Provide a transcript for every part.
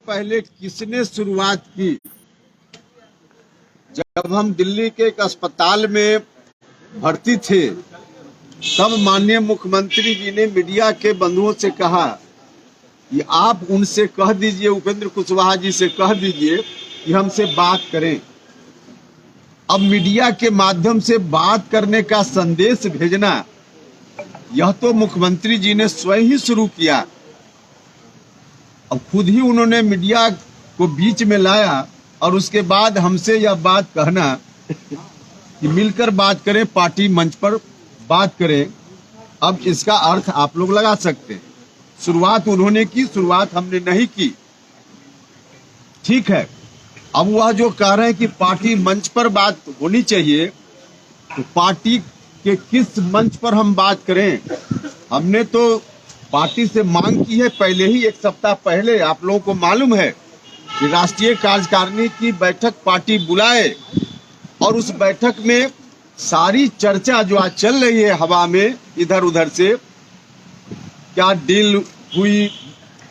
पहले किसने शुरुआत की? जब हम दिल्ली के एक अस्पताल में भर्ती थे तब माननीय मुख्यमंत्री जी ने मीडिया के बंधुओं से कहा कि आप उनसे कह दीजिए, उपेंद्र कुशवाहा जी से कह दीजिए कि हमसे बात करें। अब मीडिया के माध्यम से बात करने का संदेश भेजना यह तो मुख्यमंत्री जी ने स्वयं ही शुरू किया। अब खुद ही उन्होंने मीडिया को बीच में लाया और उसके बाद हमसे यह बात कहना कि मिलकर बात करें, पार्टी मंच पर बात करें। अब इसका अर्थ आप लोग लगा सकते हैं। शुरुआत उन्होंने की, शुरुआत हमने नहीं की। ठीक है, अब वह जो कह रहे हैं कि पार्टी मंच पर बात होनी चाहिए, तो पार्टी के किस मंच पर हम बात करें? हमने तो पार्टी से मांग की है पहले ही, एक सप्ताह पहले। आप लोगों को मालूम है कि राष्ट्रीय कार्यकारिणी की बैठक पार्टी बुलाए और उस बैठक में सारी चर्चा जो आज चल रही है हवा में इधर उधर से, क्या डील हुई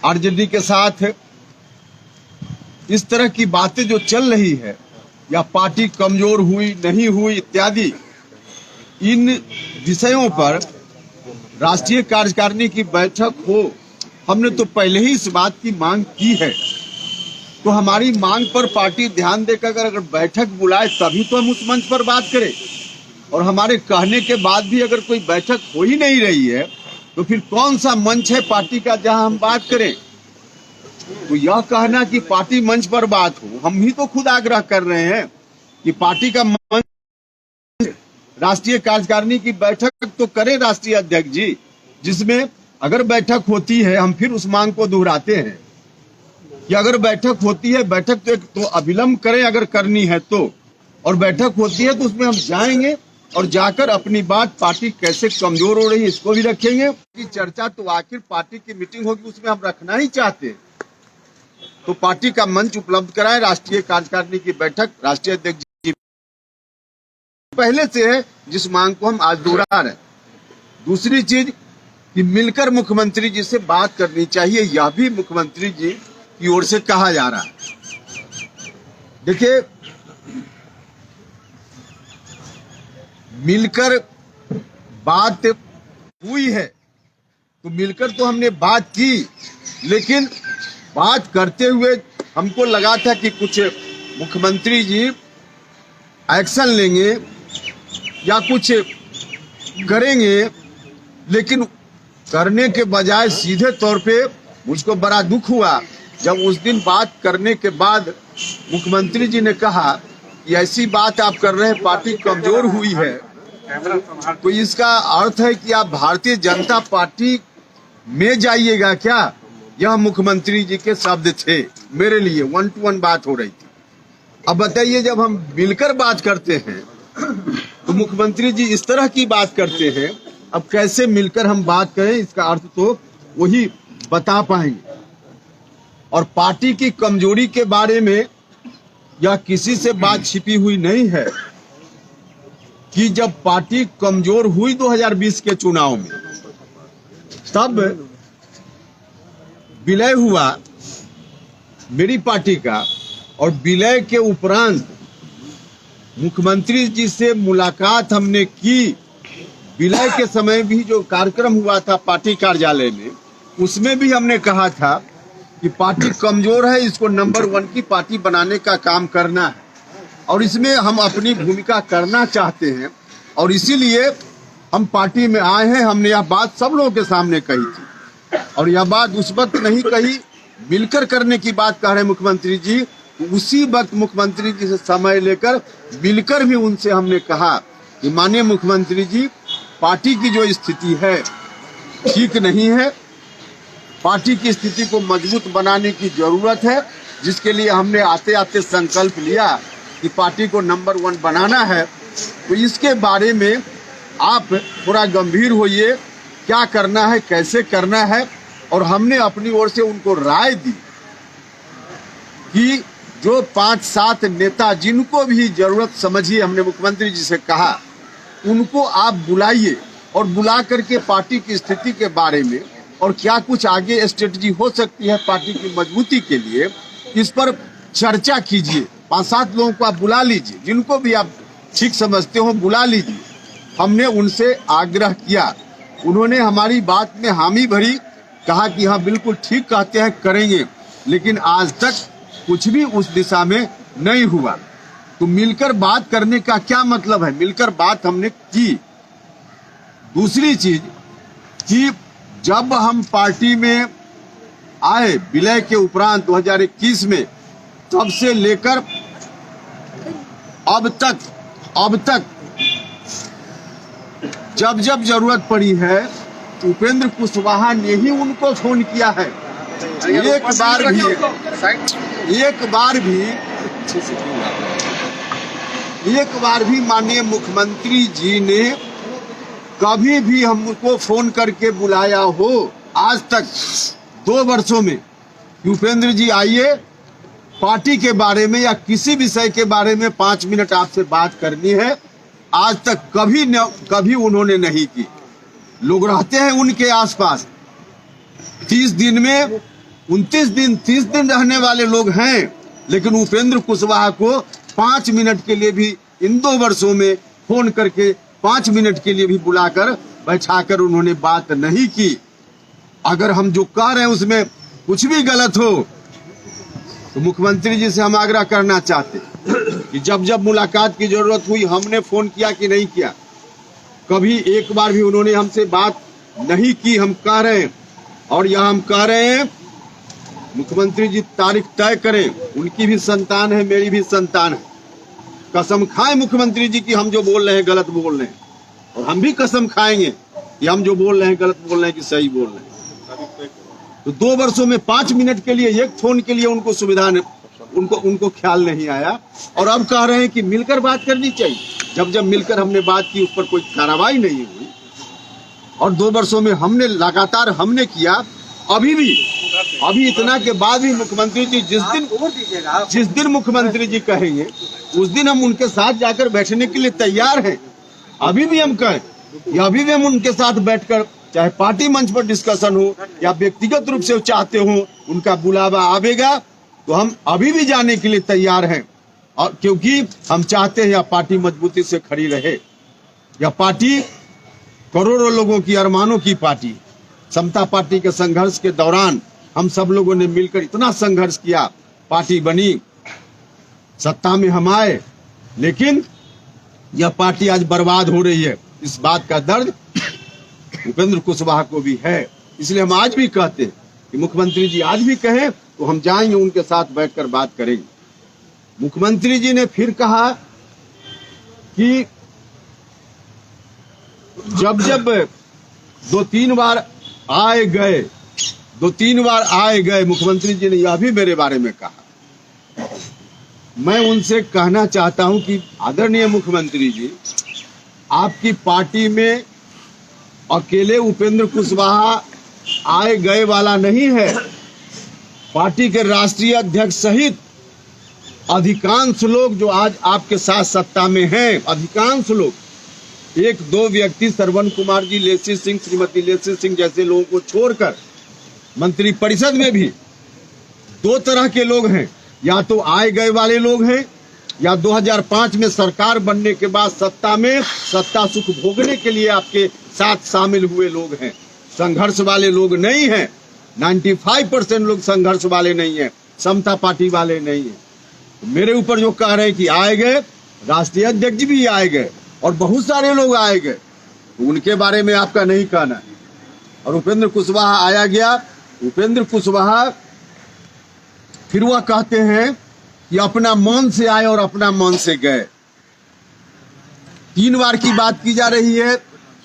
आरजेडी के साथ, इस तरह की बातें जो चल रही है, या पार्टी कमजोर हुई नहीं हुई इत्यादि, इन विषयों पर राष्ट्रीय कार्यकारिणी की बैठक हो, हमने तो पहले ही इस बात की मांग की है। तो हमारी मांग पर पार्टी ध्यान देकर अगर बैठक बुलाए तभी तो हम उस मंच पर बात करें। और हमारे कहने के बाद भी अगर कोई बैठक हो ही नहीं रही है तो फिर कौन सा मंच है पार्टी का जहां हम बात करें? तो यह कहना कि पार्टी मंच पर बात हो, हम ही तो खुद आग्रह कर रहे हैं कि पार्टी का मंच, राष्ट्रीय कार्यकारिणी की बैठक तो करें राष्ट्रीय अध्यक्ष जी, जिसमें अगर बैठक होती है, हम फिर उस मांग को दोहराते हैं कि अगर बैठक होती है, बैठक तो एक तो अविलंब करें अगर करनी है तो, और बैठक होती है तो उसमें हम जाएंगे और जाकर अपनी बात, पार्टी कैसे कमजोर हो रही है इसको भी रखेंगे। कि चर्चा तो आखिर पार्टी की मीटिंग होगी, उसमें हम रखना ही चाहते हैं। तो पार्टी का मंच उपलब्ध कराए, राष्ट्रीय कार्यकारिणी की बैठक राष्ट्रीय अध्यक्ष जी पहले से है, जिस मांग को हम आज दोहरा रहे हैं। दूसरी चीज कि मिलकर मुख्यमंत्री जी से बात करनी चाहिए, यह भी मुख्यमंत्री जी की ओर से कहा जा रहा है। देखिए, मिलकर बात हुई है तो मिलकर तो हमने बात की, लेकिन बात करते हुए हमको लगा था कि कुछ मुख्यमंत्री जी एक्शन लेंगे या कुछ करेंगे, लेकिन करने के बजाय सीधे तौर पे मुझको बड़ा दुख हुआ जब उस दिन बात करने के बाद मुख्यमंत्री जी ने कहा कि ऐसी बात आप कर रहे हैं, पार्टी कमजोर हुई है। तो इसका अर्थ है कि आप भारतीय जनता पार्टी में जाइएगा क्या? यह मुख्यमंत्री जी के शब्द थे मेरे लिए। 1 to 1 बात हो रही थी। अब बताइए, जब हम मिलकर बात करते हैं तो मुख्यमंत्री जी इस तरह की बात करते हैं, अब कैसे मिलकर हम बात करें? इसका अर्थ तो वही बता पाएंगे। और पार्टी की कमजोरी के बारे में यह किसी से बात छिपी हुई नहीं है कि जब पार्टी कमजोर हुई 2020 के चुनाव में, तब विलय हुआ मेरी पार्टी का, और विलय के उपरांत मुख्यमंत्री जी से मुलाकात हमने की। विलय के समय भी जो कार्यक्रम हुआ था पार्टी कार्यालय में, उसमें भी हमने कहा था कि पार्टी कमजोर है, इसको नंबर 1 की पार्टी बनाने का काम करना है और इसमें हम अपनी भूमिका करना चाहते हैं, और इसीलिए हम पार्टी में आए हैं। हमने यह बात सब लोगों के सामने कही थी, और यह बात उस वक्त नहीं कही, मिलकर करने की बात कह रहे मुख्यमंत्री जी। उसी वक्त मुख्यमंत्री जी से समय लेकर मिलकर भी उनसे हमने कहा कि माननीय मुख्यमंत्री जी, पार्टी की जो स्थिति है ठीक नहीं है, पार्टी की स्थिति को मजबूत बनाने की जरूरत है, जिसके लिए हमने आते आते संकल्प लिया कि पार्टी को नंबर 1 बनाना है। तो इसके बारे में आप थोड़ा गंभीर होइए, क्या करना है, कैसे करना है। और हमने अपनी ओर से उनको राय दी कि जो 5-7 नेता जिनको भी जरूरत समझिए, हमने मुख्यमंत्री जी से कहा, उनको आप बुलाइए और बुला करके पार्टी की स्थिति के बारे में और क्या कुछ आगे स्ट्रेटजी हो सकती है पार्टी की मजबूती के लिए, इस पर चर्चा कीजिए। 5-7 लोगों को आप बुला लीजिए, जिनको भी आप ठीक समझते हो बुला लीजिए। हमने उनसे आग्रह किया, उन्होंने हमारी बात में हामी भरी, कहा कि हाँ बिल्कुल ठीक कहते हैं, करेंगे, लेकिन आज तक कुछ भी उस दिशा में नहीं हुआ। तो मिलकर बात करने का क्या मतलब है? मिलकर बात हमने की। दूसरी चीज कि जब हम पार्टी में आए विलय के उपरांत 2021 में, तब से लेकर अब तक जब जब जरूरत पड़ी है उपेंद्र कुशवाहा ने ही उनको फोन किया है। एक बार भी माननीय मुख्यमंत्री जी ने कभी भी हमको फोन करके बुलाया हो आज तक 2 वर्षों में, उपेंद्र जी आइए, पार्टी के बारे में या किसी विषय के बारे में 5 मिनट आपसे बात करनी है, आज तक कभी उन्होंने नहीं की। लोग रहते हैं उनके आसपास, 30 दिन में 29 दिन 30 दिन रहने वाले लोग हैं, लेकिन उपेंद्र कुशवाहा को 5 मिनट के लिए भी इन 2 वर्षों में फोन करके 5 मिनट के लिए भी बुलाकर बैठाकर उन्होंने बात नहीं की। अगर हम जो कह रहे हैं उसमें कुछ भी गलत हो तो मुख्यमंत्री जी से हम आग्रह करना चाहते कि जब जब मुलाकात की जरूरत हुई हमने फोन किया कि नहीं किया? कभी एक बार भी उन्होंने हमसे बात नहीं की। हम कह रहे हैं और यहाँ हम कह रहे हैं मुख्यमंत्री जी तारीख तय करें, उनकी भी संतान है, मेरी भी संतान है। कसम खाएं मुख्यमंत्री जी कि हम जो बोल रहे हैं गलत बोल रहे हैं, और हम भी कसम खाएंगे कि हम जो बोल रहे हैं गलत बोल रहे हैं कि सही बोल रहे हैं। तो 2 वर्षों में 5 मिनट के लिए एक फोन के लिए उनको सुविधा उनको ख्याल नहीं आया, और अब कह रहे हैं कि मिलकर बात करनी चाहिए। जब मिलकर हमने बात की, उस पर कोई कार्रवाई नहीं हुई, और 2 वर्षों में हमने लगातार किया। अभी इतना के बाद भी मुख्यमंत्री जी जिस दिन मुख्यमंत्री जी कहेंगे उस दिन हम उनके साथ जाकर बैठने के लिए तैयार हैं। अभी भी हम कहें या अभी भी हम उनके साथ बैठकर, चाहे पार्टी मंच पर डिस्कशन हो या व्यक्तिगत रूप से चाहते हो उनका बुलावा आवेगा, तो हम अभी भी जाने के लिए तैयार हैं। और क्योंकि हम चाहते हैं यह पार्टी मजबूती से खड़ी रहे। यह पार्टी करोड़ों लोगों की अरमानों की पार्टी। समता पार्टी के संघर्ष के दौरान हम सब लोगों ने मिलकर इतना संघर्ष किया, पार्टी बनी, सत्ता में हम आए, लेकिन यह पार्टी आज बर्बाद हो रही है। इस बात का दर्द उपेंद्र कुशवाहा को भी है। इसलिए हम आज भी कहते हैं कि मुख्यमंत्री जी आज भी कहें तो हम जाएंगे, उनके साथ बैठकर बात करेंगे। मुख्यमंत्री जी ने फिर कहा कि जब 2-3 बार आए गए, मुख्यमंत्री जी ने यह भी मेरे बारे में कहा। मैं उनसे कहना चाहता हूं कि आदरणीय मुख्यमंत्री जी, आपकी पार्टी में अकेले उपेंद्र कुशवाहा आए गए वाला नहीं है। पार्टी के राष्ट्रीय अध्यक्ष सहित अधिकांश लोग जो आज आपके साथ सत्ता में हैं, अधिकांश लोग, 1-2 व्यक्ति श्रवण कुमार जी, लेसी सिंह, श्रीमती लेसी सिंह जैसे लोगों को छोड़कर मंत्री परिषद में भी 2 तरह के लोग हैं। या तो आए गए वाले लोग हैं, या 2005 में सरकार बनने के बाद सत्ता सुख भोगने के लिए आपके साथ शामिल हुए लोग हैं। संघर्ष वाले लोग नहीं हैं। 95% लोग संघर्ष वाले नहीं हैं, समता पार्टी वाले नहीं हैं। तो मेरे ऊपर जो कह रहे हैं कि आए गए, राष्ट्रीय अध्यक्ष भी आए गए और बहुत सारे लोग आए गए, तो उनके बारे में आपका नहीं कहना है। और उपेंद्र कुशवाहा आया गया। उपेंद्र कुशवाहा फिर वह कहते हैं कि अपना मन से आए और अपना मन से गए। 3 बार की बात की जा रही है,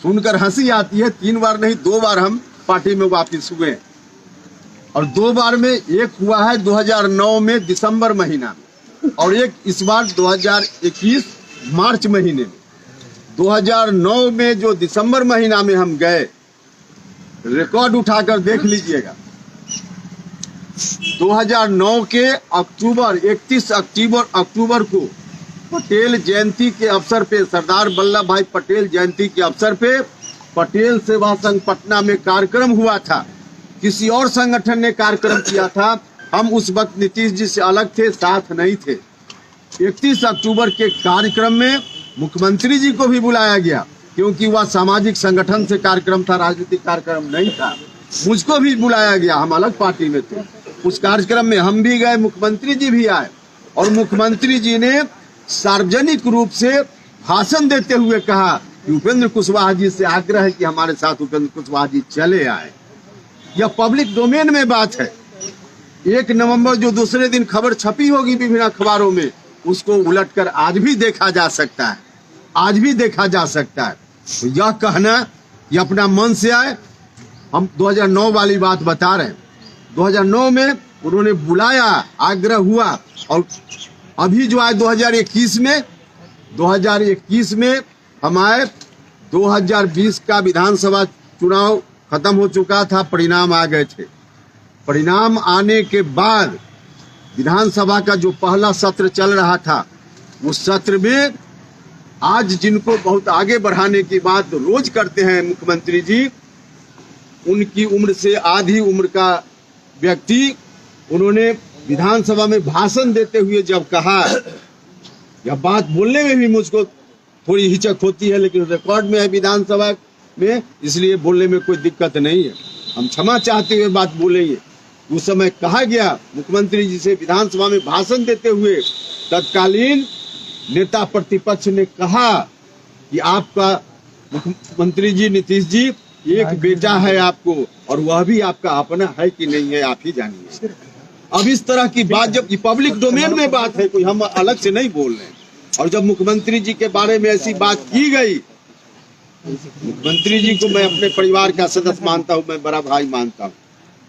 सुनकर हंसी आती है। 3 बार नहीं, 2 बार हम पार्टी में वापस हुए, और 2 बार में एक हुआ है 2009 में दिसंबर महीना में, और एक इस बार 2021 मार्च महीने में। 2009 में जो दिसंबर महीना में हम गए, रिकॉर्ड उठाकर देख लीजिएगा। 2009 के 31 अक्टूबर को पटेल जयंती के अवसर पे, सरदार वल्लभ भाई पटेल जयंती के अवसर पे पटेल सेवा संघ पटना में कार्यक्रम हुआ था। किसी और संगठन ने कार्यक्रम किया था, हम उस वक्त नीतीश जी से अलग थे, साथ नहीं थे। 31 अक्टूबर के कार्यक्रम में मुख्यमंत्री जी को भी बुलाया गया, क्योंकि वह सामाजिक संगठन से कार्यक्रम था, राजनीतिक कार्यक्रम नहीं था। मुझको भी बुलाया गया, हम अलग पार्टी में थे। उस कार्यक्रम में हम भी गए, मुख्यमंत्री जी भी आए, और मुख्यमंत्री जी ने सार्वजनिक रूप से भाषण देते हुए कहा कि उपेंद्र कुशवाहा जी से आग्रह है कि हमारे साथ उपेंद्र कुशवाहा जी चले आए। यह पब्लिक डोमेन में बात है। 1 नवंबर जो दूसरे दिन खबर छपी होगी विभिन्न अखबारों में, उसको उलटकर आज भी देखा जा सकता है, आज भी देखा जा सकता है। तो यह कहना ये अपना मन से आए, हम 2009 वाली बात बता रहे हैं। 2009 में उन्होंने बुलाया, आग्रह हुआ, और अभी जो आए 2021 में हम आए। 2020 का विधानसभा चुनाव खत्म हो चुका था, परिणाम आ गए थे। परिणाम आने के बाद विधानसभा का जो पहला सत्र चल रहा था, उस सत्र में आज जिनको बहुत आगे बढ़ाने की बात रोज करते हैं मुख्यमंत्री जी, उनकी उम्र से आधी उम्र का व्यक्ति, उन्होंने विधानसभा में भाषण देते हुए जब कहा, यह बात बोलने में भी मुझको थोड़ी हिचक होती है, लेकिन रिकॉर्ड में है विधानसभा में, इसलिए बोलने में कोई दिक्कत नहीं है, हम क्षमा चाहते हुए बात बोलेंगे। उस समय कहा गया मुख्यमंत्री जी से, विधानसभा में भाषण देते हुए तत्कालीन नेता प्रतिपक्ष ने कहा कि आपका मुख्यमंत्री जी नीतीश जी एक बेटा है आपको, और वह भी आपका अपना है कि नहीं है आप ही जानिए। अब इस तरह की बात जब पब्लिक डोमेन में बात है, कोई हम अलग से नहीं बोल रहे हैं, और जब मुख्यमंत्री जी के बारे में ऐसी बात की गई, मुख्यमंत्री जी को मैं अपने परिवार का सदस्य मानता हूं, मैं बड़ा भाई मानता हूं,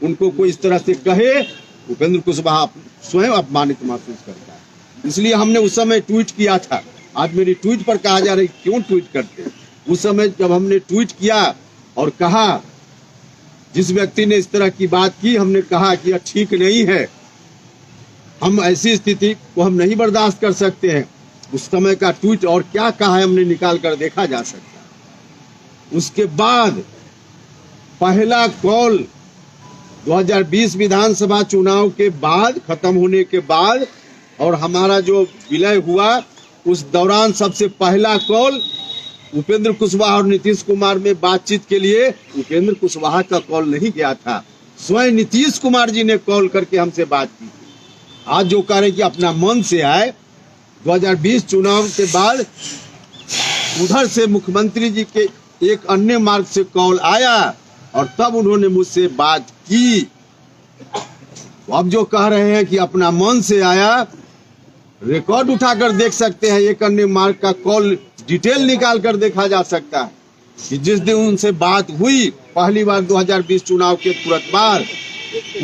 उनको कोई इस तरह से कहे, उपेंद्र कुशवाहा स्वयं अपमानित महसूस करता है। इसलिए हमने उस समय ट्वीट किया था। आज मेरी ट्वीट पर कहा जा रहा है क्यों ट्वीट करते हैं। उस समय जब हमने ट्वीट किया और कहा, जिस व्यक्ति ने इस तरह की बात की, हमने कहा कि यह ठीक नहीं है, हम ऐसी स्थिति को हम नहीं बर्दाश्त कर सकते हैं। उस समय का ट्वीट और क्या कहा है हमने निकाल कर देखा जा सकता है। उसके बाद पहला कॉल 2020 विधानसभा चुनाव के बाद, खत्म होने के बाद, और हमारा जो विलय हुआ उस दौरान सबसे पहला कॉल उपेंद्र कुशवाहा और नीतीश कुमार में बातचीत के लिए उपेंद्र कुशवाहा का कॉल नहीं गया था, स्वयं नीतीश कुमार जी ने कॉल करके हमसे बात की। आज जो कह रहे कि अपना मन से आए, 2020 चुनाव के बाद उधर से मुख्यमंत्री जी के एक अन्य मार्ग से कॉल आया और तब उन्होंने मुझसे बात की। अब जो कह रहे हैं कि अपना मन से आया, रिकॉर्ड उठाकर देख सकते हैं, एक अन्य मार्ग का कॉल डिटेल निकाल कर देखा जा सकता है कि जिस दिन उनसे बात हुई पहली बार 2020 चुनाव के तुरंत बाद,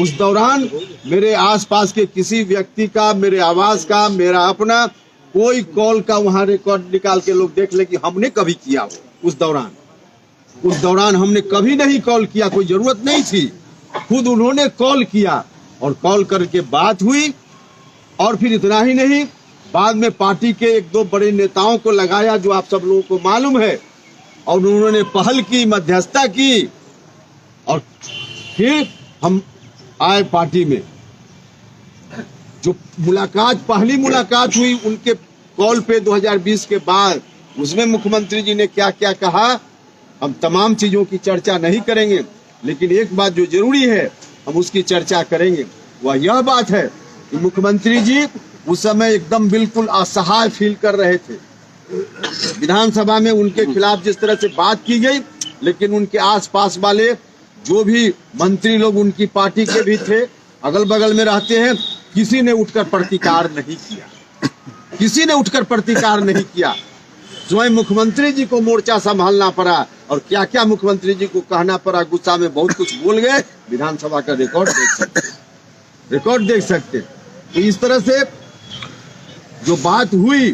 उस दौरान मेरे आसपास के किसी व्यक्ति का, मेरे आवास का, मेरा अपना कोई कॉल का वहां रिकॉर्ड निकाल के लोग देख ले कि हमने कभी किया हो। उस दौरान हमने कभी नहीं कॉल किया, कोई जरूरत नहीं थी, खुद उन्होंने कॉल किया और कॉल करके बात हुई। और फिर इतना ही नहीं, बाद में पार्टी के 1-2 बड़े नेताओं को लगाया जो आप सब लोगों को मालूम है, और उन्होंने पहल की, मध्यस्थता की, और फिर हम आए पार्टी में। जो मुलाकात, पहली मुलाकात हुई उनके कॉल पे 2020 के बाद, उसमें मुख्यमंत्री जी ने क्या क्या कहा, हम तमाम चीजों की चर्चा नहीं करेंगे, लेकिन एक बात जो जरूरी है हम उसकी चर्चा करेंगे, वह यह बात है कि मुख्यमंत्री जी उस समय एकदम बिल्कुल असहाय फील कर रहे थे। विधानसभा में उनके खिलाफ जिस तरह से बात की गई, लेकिन उनके आसपास वाले जो भी मंत्री लोग उनकी पार्टी के भी थे, अगल बगल में रहते हैं, किसी ने उठकर प्रतिकार नहीं किया, किसी ने उठकर प्रतिकार नहीं किया। स्वयं मुख्यमंत्री जी को मोर्चा संभालना पड़ा, और क्या क्या मुख्यमंत्री जी को कहना पड़ा, गुस्सा में बहुत कुछ बोल गए। विधानसभा का रिकॉर्ड देख सकते। तो इस तरह से जो बात हुई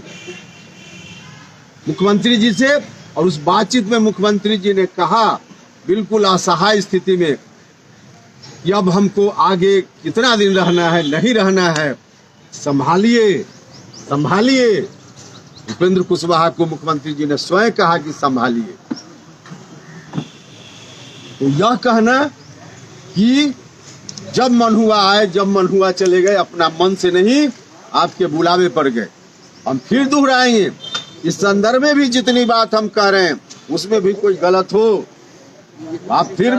मुख्यमंत्री जी से, और उस बातचीत में मुख्यमंत्री जी ने कहा बिल्कुल असहाय स्थिति में कि अब हमको आगे कितना दिन रहना है, नहीं रहना है, संभालिए संभालिए। उपेंद्र कुशवाहा को मुख्यमंत्री जी ने स्वयं कहा कि संभालिए। तो यह कहना कि जब मन हुआ आए, जब मन हुआ चले गए, अपना मन से नहीं आपके बुलावे पर गए। हम फिर दोहराएंगे, इस संदर्भ में भी जितनी बात हम कह रहे हैं उसमें भी कोई गलत हो, आप फिर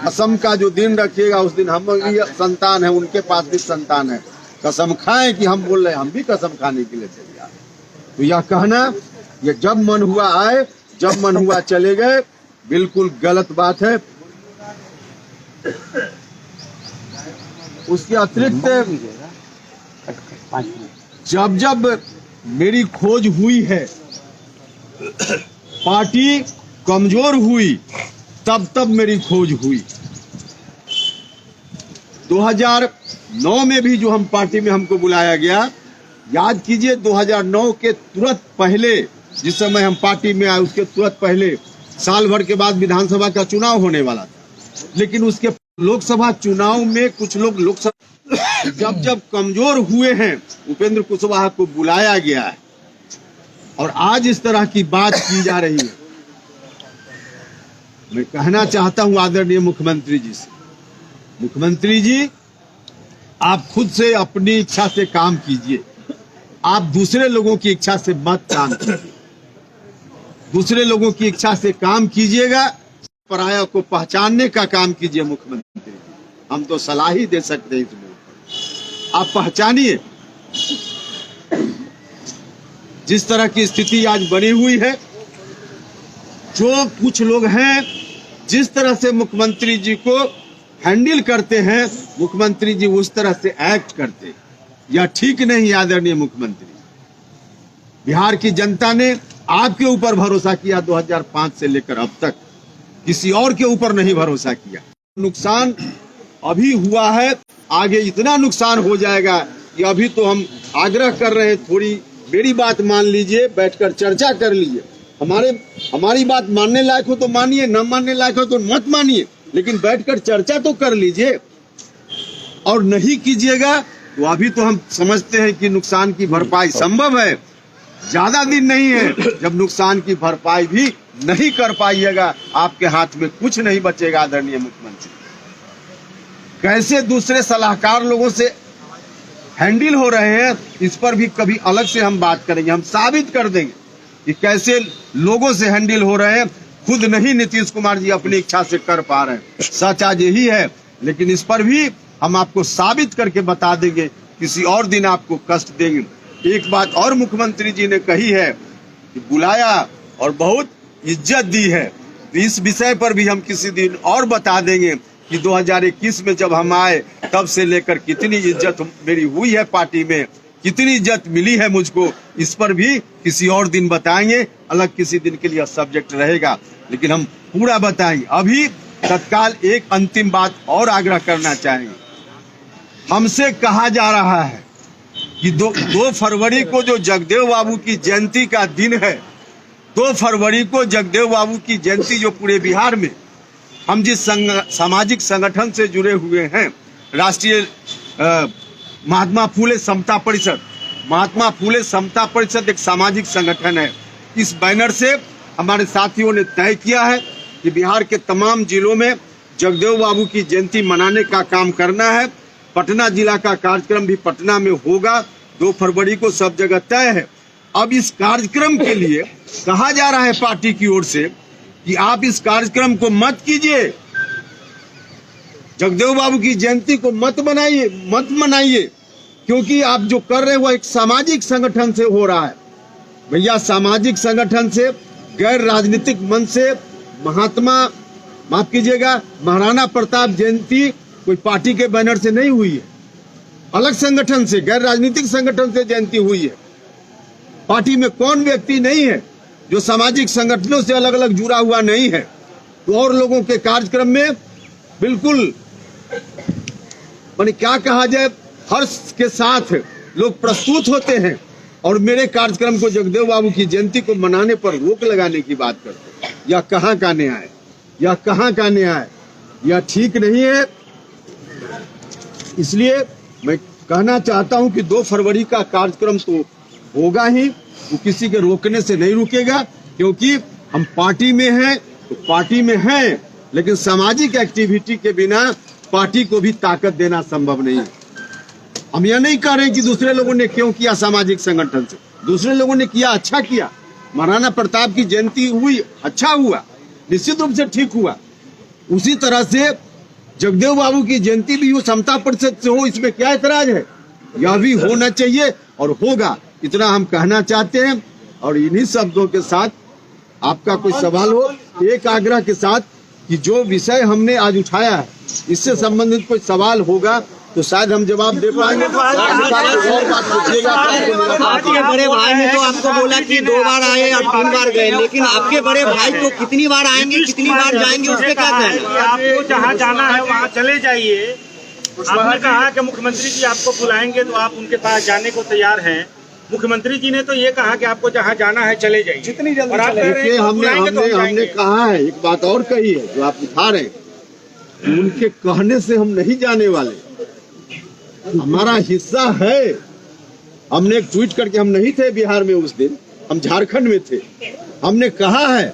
कसम का जो दिन रखिएगा उस दिन हम भी संतान है, उनके पास भी संतान है, कसम खाएं कि हम बोल रहे हैं, हम भी कसम खाने के लिए तैयार। तो यह कहना ये जब मन हुआ आए, जब मन हुआ चले गए, बिल्कुल गलत बात है। उसके अतिरिक्त जब जब मेरी खोज हुई है, पार्टी कमजोर हुई, तब तब मेरी खोज हुई। 2009 में भी जो हम पार्टी में हमको बुलाया गया, याद कीजिए 2009 के तुरंत पहले, जिस समय हम पार्टी में आए उसके तुरंत पहले साल भर के बाद विधानसभा का चुनाव होने वाला था। लेकिन उसके लोकसभा चुनाव में कुछ लोग लोकसभा जब जब कमजोर हुए हैं, उपेंद्र कुशवाहा को बुलाया गया है और आज इस तरह की बात की जा रही है। मैं कहना चाहता हूं आदरणीय मुख्यमंत्री जी से, मुख्यमंत्री जी आप खुद से अपनी इच्छा से काम कीजिए, आप दूसरे लोगों की इच्छा से मत काम कीजिए। दूसरे लोगों की इच्छा से काम कीजिएगा, पराया को पहचानने का काम कीजिए। मुख्यमंत्री हम तो सलाह ही दे सकते हैं, इसमें आप पहचानिए। जिस तरह की स्थिति आज बनी हुई है, जो कुछ लोग हैं जिस तरह से मुख्यमंत्री जी को हैंडल करते हैं, मुख्यमंत्री जी उस तरह से एक्ट करते हैं, यह ठीक नहीं। आदरणीय मुख्यमंत्री, बिहार की जनता ने आपके ऊपर भरोसा किया 2005 से लेकर अब तक, किसी और के ऊपर नहीं भरोसा किया। नुकसान अभी हुआ है, आगे इतना नुकसान हो जाएगा कि अभी तो हम आग्रह कर रहे हैं, थोड़ी मेरी बात मान लीजिए, बैठकर चर्चा कर लीजिए। हमारी बात मानने लायक हो तो मानिए, न मानने लायक हो तो मत मानिए, लेकिन बैठकर चर्चा तो कर लीजिए। और नहीं कीजिएगा तो अभी तो हम समझते हैं कि नुकसान की भरपाई संभव है, ज्यादा दिन नहीं है जब नुकसान की भरपाई भी नहीं कर पाइएगा, आपके हाथ में कुछ नहीं बचेगा। आदरणीय मुख्यमंत्री, कैसे दूसरे सलाहकार लोगों से हैंडल हो रहे हैं, इस पर भी कभी अलग से हम बात करेंगे। हम साबित कर देंगे कि कैसे लोगों से हैंडल हो रहे हैं, खुद नहीं नीतीश कुमार जी अपनी इच्छा से कर पा रहे हैं। सच आज यही है, लेकिन इस पर भी हम आपको साबित करके बता देंगे, किसी और दिन आपको कष्ट देंगे। एक बात और मुख्यमंत्री जी ने कही है कि बुलाया और बहुत इज्जत दी है, तो इस विषय पर भी हम किसी दिन और बता देंगे कि 2021 में जब हम आए तब से लेकर कितनी इज्जत मेरी हुई है पार्टी में, कितनी इज्जत मिली है मुझको, इस पर भी किसी और दिन बताएंगे। अलग किसी दिन के लिए सब्जेक्ट रहेगा, लेकिन हम पूरा बताएंगे। अभी तत्काल एक अंतिम बात और आग्रह करना चाहेंगे। हमसे कहा जा रहा है कि 2 फरवरी को जो जगदेव बाबू की जयंती का दिन है, 2 फरवरी को जगदेव बाबू की जयंती जो पूरे बिहार में हम जिस सामाजिक संगठन से जुड़े हुए हैं, राष्ट्रीय महात्मा फुले समता परिषद, महात्मा फुले समता परिषद एक सामाजिक संगठन है। इस बैनर से हमारे साथियों ने तय किया है कि बिहार के तमाम जिलों में जगदेव बाबू की जयंती मनाने का काम करना है। पटना जिला का कार्यक्रम भी पटना में होगा, 2 फरवरी को सब जगह तय है। अब इस कार्यक्रम के लिए कहा जा रहा है पार्टी की ओर से कि आप इस कार्यक्रम को मत कीजिए, जगदेव बाबू की जयंती को मत मनाइए, क्योंकि आप जो कर रहे हैं वो एक सामाजिक संगठन से हो रहा है। भैया, सामाजिक संगठन से, गैर राजनीतिक मन से माफ कीजिएगा, महाराणा प्रताप जयंती कोई पार्टी के बैनर से नहीं हुई है, अलग संगठन से, गैर राजनीतिक संगठन से जयंती हुई है। पार्टी में कौन व्यक्ति नहीं है जो सामाजिक संगठनों से अलग अलग जुड़ा हुआ नहीं है। तो और लोगों के कार्यक्रम में बिल्कुल माने क्या कहा जाए, हर्ष के साथ लोग प्रस्तुत होते हैं और मेरे कार्यक्रम को, जगदेव बाबू की जयंती को मनाने पर रोक लगाने की बात करते हैं। यह कहाँ का न्याय, यह कहाँ का न्याय, यह ठीक नहीं है। इसलिए मैं कहना चाहता हूं कि 2 फरवरी का कार्यक्रम तो होगा ही, वो किसी के रोकने से नहीं रुकेगा, क्योंकि हम पार्टी में हैं तो पार्टी में हैं, लेकिन सामाजिक एक्टिविटी के बिना पार्टी को भी ताकत देना संभव नहीं है। हम यह नहीं कह रहे कि दूसरे लोगों ने क्यों किया, सामाजिक संगठन से दूसरे लोगों ने किया, अच्छा किया। महाराणा प्रताप की जयंती हुई, अच्छा हुआ, निश्चित रूप से ठीक हुआ। उसी तरह से जगदेव बाबू की जयंती भी हो, समता परिषद से हो, इसमें क्या ऐतराज है? यह भी होना चाहिए और होगा, इतना हम कहना चाहते हैं। और इन्हीं शब्दों के साथ आपका कोई सवाल हो, एक आग्रह के साथ कि जो विषय हमने आज उठाया है इससे संबंधित कोई सवाल होगा तो शायद हम जवाब दे पाएंगे। आपके बड़े भाई ने तो आपको बोला कि 2 बार आए और 3 बार गए, लेकिन आपके बड़े भाई तो कितनी बार आएंगे, कितनी बार जाएंगे, उसके क्या कहें? आपको जहाँ जाना है वहाँ चले जाइए। आपने कहा कि मुख्यमंत्री जी आपको बुलाएंगे तो आप उनके पास जाने को तैयार हैं। मुख्यमंत्री जी ने तो ये कहा कि आपको जहाँ जाना है चले जाइए, जितनी जल्दी। और आप कह रहे हैं हमने कहा है, एक बात और कही है जो आप उठा रहे हैं, उनके कहने से हम नहीं जाने वाले, हमारा हिस्सा है। हमने एक ट्वीट करके, हम नहीं थे बिहार में उस दिन, हम झारखंड में थे, हमने कहा है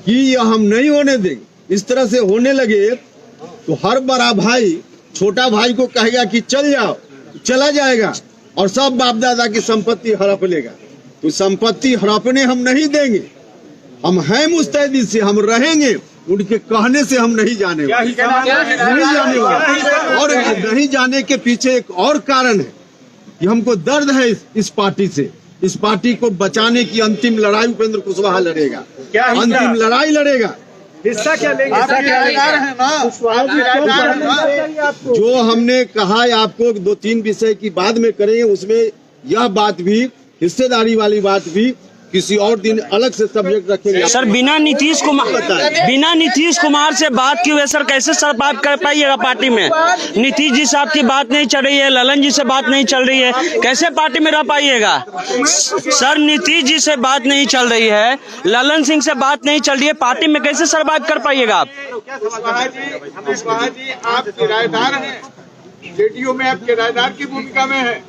कि यह हम नहीं होने देंगे। इस तरह से होने लगे तो हर बड़ा भाई छोटा भाई को कहेगा कि चल जाओ, चला जाएगा और सब बाप दादा की संपत्ति हड़प लेगा। तो संपत्ति हड़पने हम नहीं देंगे, हम हैं मुस्तैदी से, हम रहेंगे। उनके कहने से हम नहीं जाने वाले, नहीं जाने वाले। और नहीं जाने के पीछे एक और कारण है कि हमको दर्द है इस पार्टी से। इस पार्टी को बचाने की अंतिम लड़ाई उपेंद्र कुशवाहा लड़ेगा, अंतिम लड़ाई लड़ेगा। हिस्सा क्या लेंगे? जो हमने कहा है आपको 2-3 विषय की बाद में करेंगे, उसमें यह बात भी, हिस्सेदारी वाली बात भी किसी और दिन अलग से सब्जेक्ट रखेंगे। सर बिना नीतीश कुमार से बात की हुई सर, कैसे सर बात कर पाइएगा पार्टी में? नीतीश जी से आपकी बात नहीं चल रही है, ललन जी से बात नहीं चल रही है, कैसे पार्टी में रह पाइएगा? सर नीतीश जी से बात नहीं चल रही है, ललन सिंह से बात नहीं चल रही है, पार्टी में कैसे सर बात कर पाइएगा आप? आप किराएदार हैं, जेडीयू में आप किराएदार की भूमिका में है।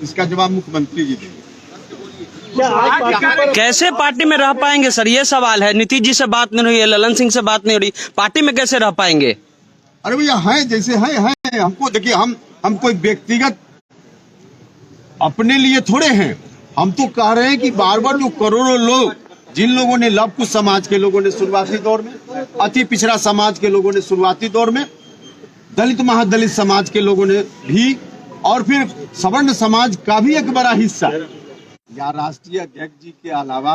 इसका जवाब मुख्यमंत्री जी देंगे। कैसे पार्टी में रह पाएंगे सर, ये सवाल है। नीतीश जी से बात नहीं हुई है, ललन सिंह से बात नहीं हो रही, पार्टी में कैसे रह पाएंगे? अरे भैया हैं जैसे हैं। हमको देखिए, हम कोई व्यक्तिगत अपने लिए थोड़े हैं। हम तो कह रहे हैं कि बार बार जो करोड़ों लोग, जिन लोगों ने लव कुश समाज के लोगों ने शुरुआती दौर में, अति पिछड़ा समाज के लोगों ने शुरुआती दौर में, दलित महादलित समाज के लोगों ने भी, और फिर सवर्ण समाज का भी एक बड़ा हिस्सा, या राष्ट्रीय अध्यक्ष जी के अलावा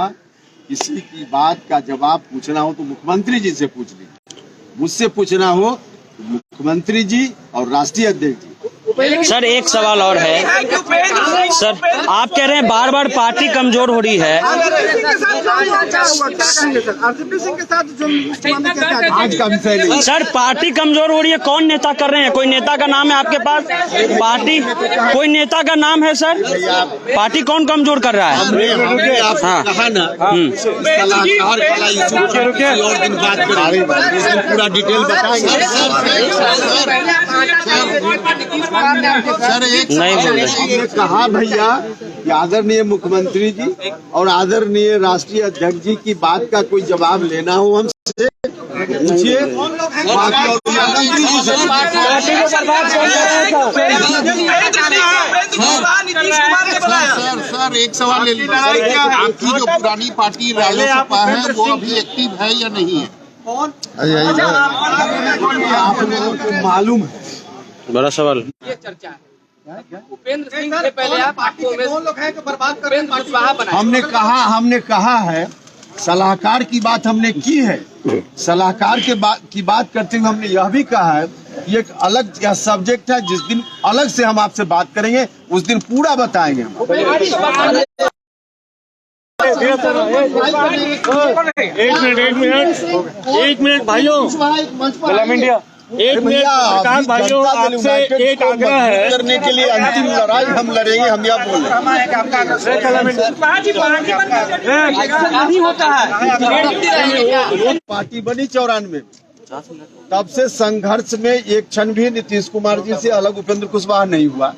किसी की बात का जवाब पूछना हो तो मुख्यमंत्री जी से पूछ लीजिए, मुझसे पूछना हो तो मुख्यमंत्री जी और राष्ट्रीय अध्यक्ष जी। सर एक सवाल और है सर, आप कह रहे हैं बार बार पार्टी कमजोर हो रही है। आज का विषय नहीं सर, पार्टी कमजोर हो रही है, कौन नेता कर रहे हैं? कोई नेता का नाम है आपके पास? पार्टी कोई नेता का नाम है सर? पार्टी कौन कमजोर कर रहा है? हाँ कहा ना, और दिन बात करेंगे, पूरा डिटेल बताएंगे। नहीं बोल रहे। हमने कहा भैया कि आदरणीय मुख्यमंत्री जी और आदरणीय राष्ट्रीय अध्यक्ष जी की बात का कोई जवाब लेना हो हमसे पूछिए। सर एक सवाल ले लीजिए, आपकी जो पुरानी पार्टी रालोसपा है वो अभी एक्टिव है या नहीं है? आप लोगों को मालूम है, बड़ा सवाल। ये चर्चा है उपेंद्र सिंह से पहले आप आपको उपेंद्र कुशवाहा बनाए। हमने कहा है, सलाहकार की बात हमने की है। सलाहकार की बात करते हुए हमने यह भी कहा है ये एक अलग सब्जेक्ट है, जिस दिन अलग से हम आपसे बात करेंगे उस दिन पूरा बताएंगे हम। एक मिनट भाइयों, एक मिनट प्रकाश भाइयों, आपसे एक आग्रह है करने के लिए अंतिम लड़ाई हम लड़ेंगे। हम यह बोल रहे हैं, पार्टी बनी 94 तब से संघर्ष में एक क्षण भी नीतीश कुमार जी से अलग उपेंद्र कुशवाहा नहीं हुआ।